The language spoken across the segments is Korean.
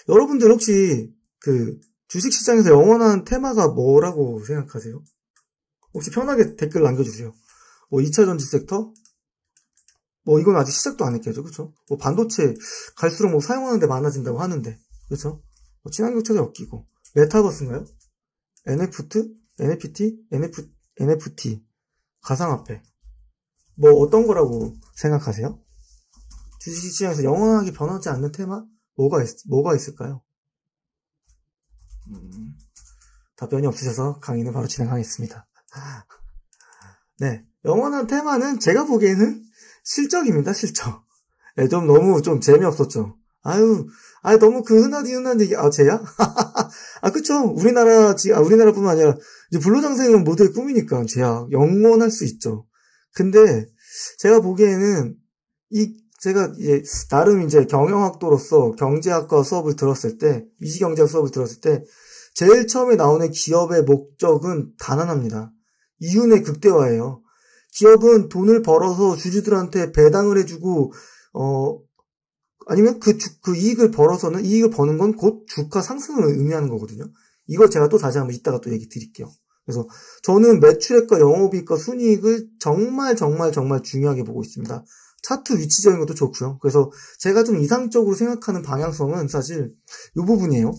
여러분들 혹시 그 주식시장에서 영원한 테마가 뭐라고 생각하세요? 혹시 편하게 댓글 남겨주세요. 뭐 2차 전지 섹터? 뭐 이건 아직 시작도 안 했겠죠, 그렇죠? 뭐 반도체 갈수록 뭐 사용하는 데 많아진다고 하는데, 그렇죠? 뭐 친환경 차도 엮이고 메타버스인가요? NFT, 가상화폐. 뭐 어떤 거라고 생각하세요? 주식시장에서 영원하게 변하지 않는 테마? 뭐가 있을까요? 답변이 없으셔서 강의는 바로 진행하겠습니다. 네, 영원한 테마는 제가 보기에는 실적입니다, 실적. 네, 너무 재미없었죠. 너무 그 흔한 얘기, 쟤야? 그쵸. 우리나라뿐만 아니라, 이제 불로장생은 모두의 꿈이니까, 쟤야. 영원할 수 있죠. 근데, 제가 보기에는, 제가 이제, 나름 이제 경영학도로서 경제학과 수업을 들었을 때, 미시경제학 수업을 들었을 때, 제일 처음에 나오는 기업의 목적은 단언합니다. 이윤의 극대화예요. 기업은 돈을 벌어서 주주들한테 배당을 해주고, 아니면 그 이익을 버는 건 곧 주가 상승을 의미하는 거거든요. 이걸 제가 또 다시 한번 이따가 또 얘기 드릴게요. 그래서 저는 매출액과 영업이익과 순이익을 정말 중요하게 보고 있습니다. 차트 위치적인 것도 좋고요. 그래서 제가 좀 이상적으로 생각하는 방향성은 사실 이 부분이에요.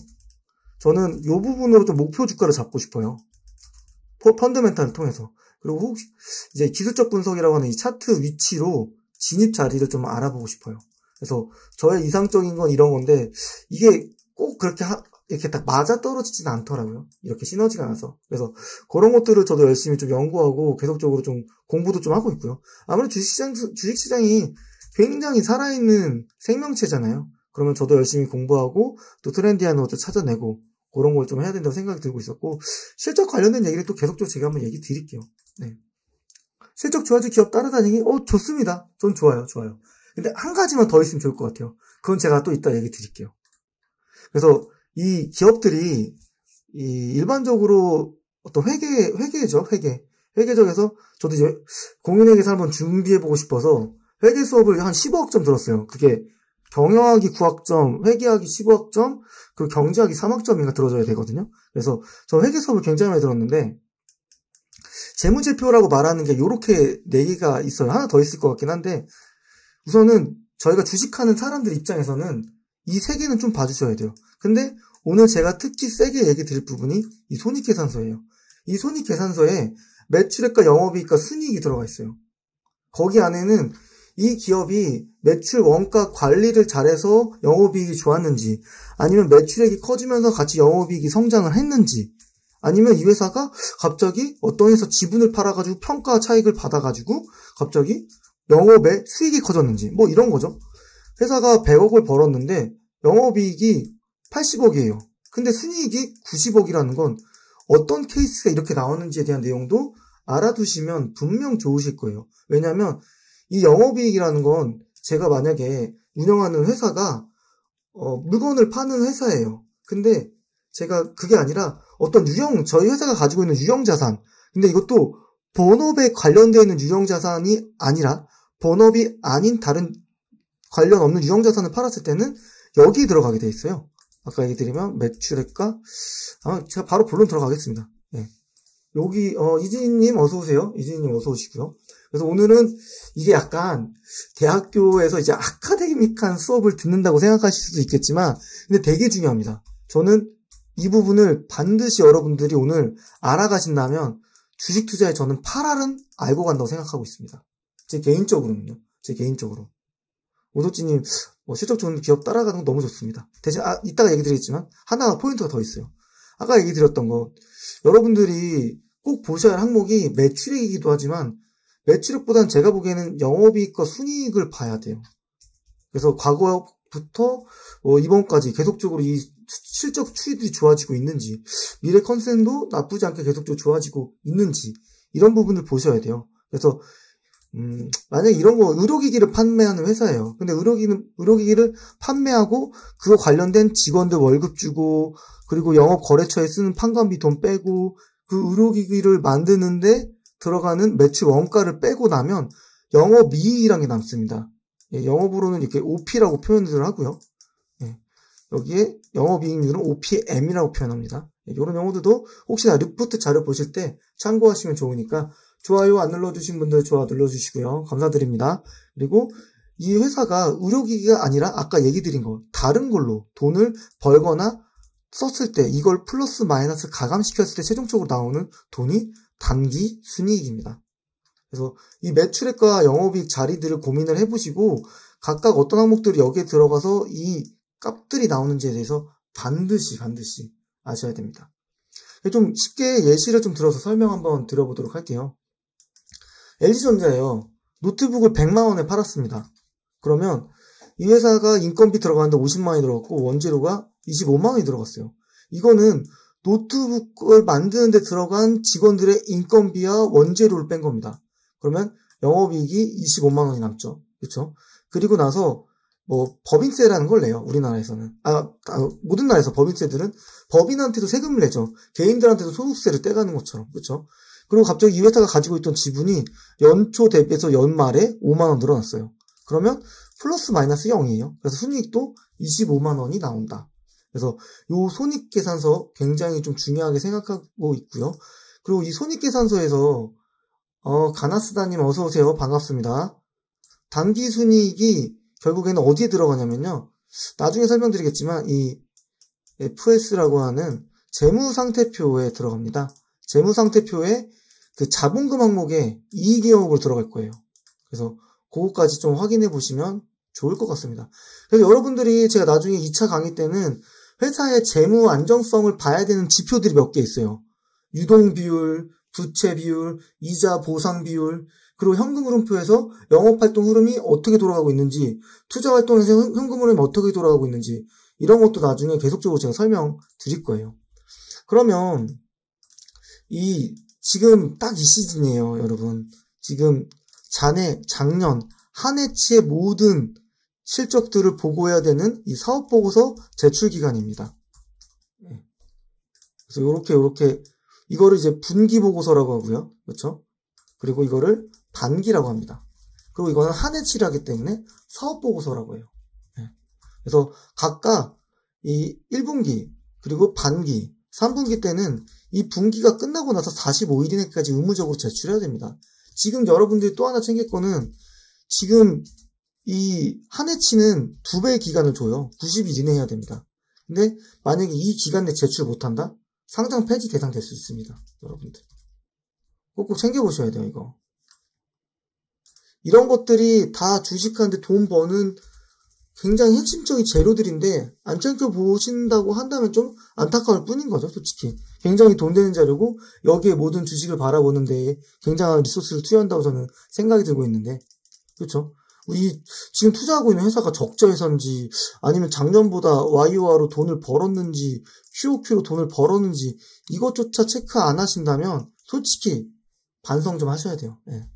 저는 이 부분으로 좀 목표 주가를 잡고 싶어요. 펀더멘탈을 통해서. 그리고 혹시 이제 기술적 분석이라고 하는 이 차트 위치로 진입 자리를 좀 알아보고 싶어요. 그래서 저의 이상적인 건 이런 건데 이게 꼭 그렇게 이렇게 딱 맞아 떨어지진 않더라고요. 이렇게 시너지가 나서. 그래서 그런 것들을 저도 열심히 좀 연구하고 계속적으로 좀 공부도 좀 하고 있고요. 아무래도 주식시장이 굉장히 살아있는 생명체잖아요. 그러면 저도 열심히 공부하고 또 트렌디한 것도 찾아내고 그런 걸 좀 해야 된다고 생각이 들고 있었고 실적 관련된 얘기를 또 계속적으로 제가 한번 얘기 드릴게요. 네. 실적 좋아지고 기업 따라다니기? 좋습니다. 전 좋아요. 근데 한 가지만 더 있으면 좋을 것 같아요. 그건 제가 또 이따 얘기 드릴게요. 그래서 이 기업들이 일반적으로 어떤 회계죠. 회계적에서 저도 이제 공인회계사 한번 준비해보고 싶어서 회계 수업을 한 15억 점 들었어요. 그게 경영학이 9학점, 회계학이 15학점, 그리고 경제학이 3학점인가 들어줘야 되거든요. 그래서 저 회계 수업을 굉장히 많이 들었는데 재무제표라고 말하는 게 요렇게 4개가 있어요. 하나 더 있을 것 같긴 한데 우선은 저희가 주식하는 사람들 입장에서는 이 3개는 좀 봐주셔야 돼요. 근데 오늘 제가 특히 세게 얘기 드릴 부분이 이 손익계산서예요. 이 손익계산서에 매출액과 영업이익과 순이익이 들어가 있어요. 거기 안에는 이 기업이 매출 원가 관리를 잘해서 영업이익이 좋았는지 아니면 매출액이 커지면서 같이 영업이익이 성장을 했는지 아니면 이 회사가 갑자기 어떤 회사 지분을 팔아가지고 평가 차익을 받아가지고 갑자기 영업에 수익이 커졌는지 뭐 이런 거죠. 회사가 100억을 벌었는데 영업이익이 80억이에요. 근데 순이익이 90억이라는 건 어떤 케이스가 이렇게 나오는지에 대한 내용도 알아두시면 분명 좋으실 거예요. 왜냐하면 이 영업이익이라는 건 제가 만약에 운영하는 회사가 물건을 파는 회사예요. 근데 제가 그게 아니라 어떤 저희 회사가 가지고 있는 유형자산, 근데 이것도 본업에 관련되어 있는 유형자산이 아니라 본업이 아닌 다른 관련 없는 유형자산을 팔았을 때는 여기 들어가게 돼 있어요. 아까 얘기 드리면 매출액과 제가 바로 본론 들어가겠습니다. 네. 여기 이진희님 어서 오세요. 이진희님 어서 오시고요. 그래서 오늘은 이게 약간 대학교에서 이제 아카데믹한 수업을 듣는다고 생각하실 수도 있겠지만 근데 되게 중요합니다. 저는 이 부분을 반드시 여러분들이 오늘 알아가신다면 주식 투자에 저는 8알은 알고 간다고 생각하고 있습니다. 제 개인적으로는요. 오도찌님 실적 좋은 기업 따라가는 건 너무 좋습니다. 대신 이따가 얘기 드리겠지만 하나 포인트가 더 있어요. 아까 얘기 드렸던 거 여러분들이 꼭 보셔야 할 항목이 매출액이기도 하지만 매출액보다는 제가 보기에는 영업이익과 순이익을 봐야 돼요. 그래서 과거부터 이번까지 계속적으로 이 실적 추이들이 좋아지고 있는지 미래 컨센도 나쁘지 않게 계속적으로 좋아지고 있는지 이런 부분을 보셔야 돼요. 그래서 만약에 이런 거 의료기기를 판매하는 회사예요. 근데 의료기기를 판매하고 그거 관련된 직원들 월급 주고 그리고 영업 거래처에 쓰는 판관비 돈 빼고 그 의료기기를 만드는데 들어가는 매출 원가를 빼고 나면 영업이익이라는 게 남습니다. 예, 영업으로는 이렇게 OP라고 표현을 하고요. 예, 여기에 영업이익률은 OPM이라고 표현합니다. 이런 용어들도 혹시나 리포트 자료 보실 때 참고하시면 좋으니까 좋아요 안 눌러주신 분들 좋아요 눌러주시고요. 감사드립니다. 그리고 이 회사가 의료기기가 아니라 아까 얘기 드린 거 다른 걸로 돈을 벌거나 썼을 때 이걸 플러스 마이너스 가감시켰을 때 최종적으로 나오는 돈이 단기 순이익입니다. 그래서 이 매출액과 영업이익 자리들을 고민을 해보시고 각각 어떤 항목들이 여기에 들어가서 이 값들이 나오는지에 대해서 반드시 아셔야 됩니다. 좀 쉽게 예시를 좀 들어서 설명 한번 드려보도록 할게요. LG전자예요. 노트북을 100만원에 팔았습니다. 그러면 이 회사가 인건비 들어가는데 50만원이 들어갔고 원재료가 25만원이 들어갔어요. 이거는 노트북을 만드는데 들어간 직원들의 인건비와 원재료를 뺀 겁니다. 그러면 영업이익이 25만원이 남죠. 그렇죠? 그리고 나서 법인세라는 걸 내요. 우리나라에서는. 모든 나라에서 법인세들은 법인한테도 세금을 내죠. 개인들한테도 소득세를 떼가는 것처럼. 그렇죠? 그리고 갑자기 이 회사가 가지고 있던 지분이 연초 대비해서 연말에 5만원 늘어났어요. 그러면 플러스 마이너스 0이에요. 그래서 순이익도 25만원이 나온다. 그래서 이 손익계산서 굉장히 좀 중요하게 생각하고 있고요. 그리고 이 손익계산서에서 가나스다님 어서오세요. 반갑습니다. 단기 순이익이 결국에는 어디에 들어가냐면요. 나중에 설명드리겠지만 이 FS라고 하는 재무상태표에 들어갑니다. 재무상태표에 그 자본금 항목에 이익영역으로 들어갈 거예요. 그래서 그거까지 좀 확인해 보시면 좋을 것 같습니다. 그래서 여러분들이 제가 나중에 2차 강의 때는 회사의 재무 안정성을 봐야 되는 지표들이 몇 개 있어요. 유동 비율, 부채 비율, 이자 보상 비율, 그리고 현금 흐름표에서 영업활동 흐름이 어떻게 돌아가고 있는지, 투자활동에서 현금 흐름이 어떻게 돌아가고 있는지, 이런 것도 나중에 계속적으로 제가 설명드릴 거예요. 그러면 지금 딱 이 시즌이에요, 여러분. 지금 작년 한 해치의 모든 실적들을 보고해야 되는 이 사업보고서 제출 기간입니다. 그래서 요렇게 이거를 이제 분기보고서라고 하고요. 그렇죠? 그리고 이거를 반기라고 합니다. 그리고 이거는 한 해치를 하기 때문에 사업보고서라고 해요. 그래서 각각 이 1분기 그리고 반기 3분기 때는 이 분기가 끝나고 나서 45일 이내까지 의무적으로 제출해야 됩니다. 지금 여러분들이 또 하나 챙길 거는 지금 이 한 해치는 2배의 기간을 줘요. 90일 이내 해야 됩니다. 근데 만약에 이 기간 내 제출 못한다? 상장 폐지 대상될 수 있습니다. 여러분들. 꼭꼭 챙겨보셔야 돼요, 이거. 이런 것들이 다 주식하는데 돈 버는 굉장히 핵심적인 재료들인데 안 챙겨보신다고 한다면 좀 안타까울 뿐인 거죠, 솔직히. 굉장히 돈 되는 자료고 여기에 모든 주식을 바라보는 데 굉장한 리소스를 투여한다고 저는 생각이 들고 있는데 그렇죠? 우리 지금 투자하고 있는 회사가 적자회사인지 아니면 작년보다 YOR로 돈을 벌었는지 QOQ로 돈을 벌었는지 이것조차 체크 안 하신다면 솔직히 반성 좀 하셔야 돼요. 예.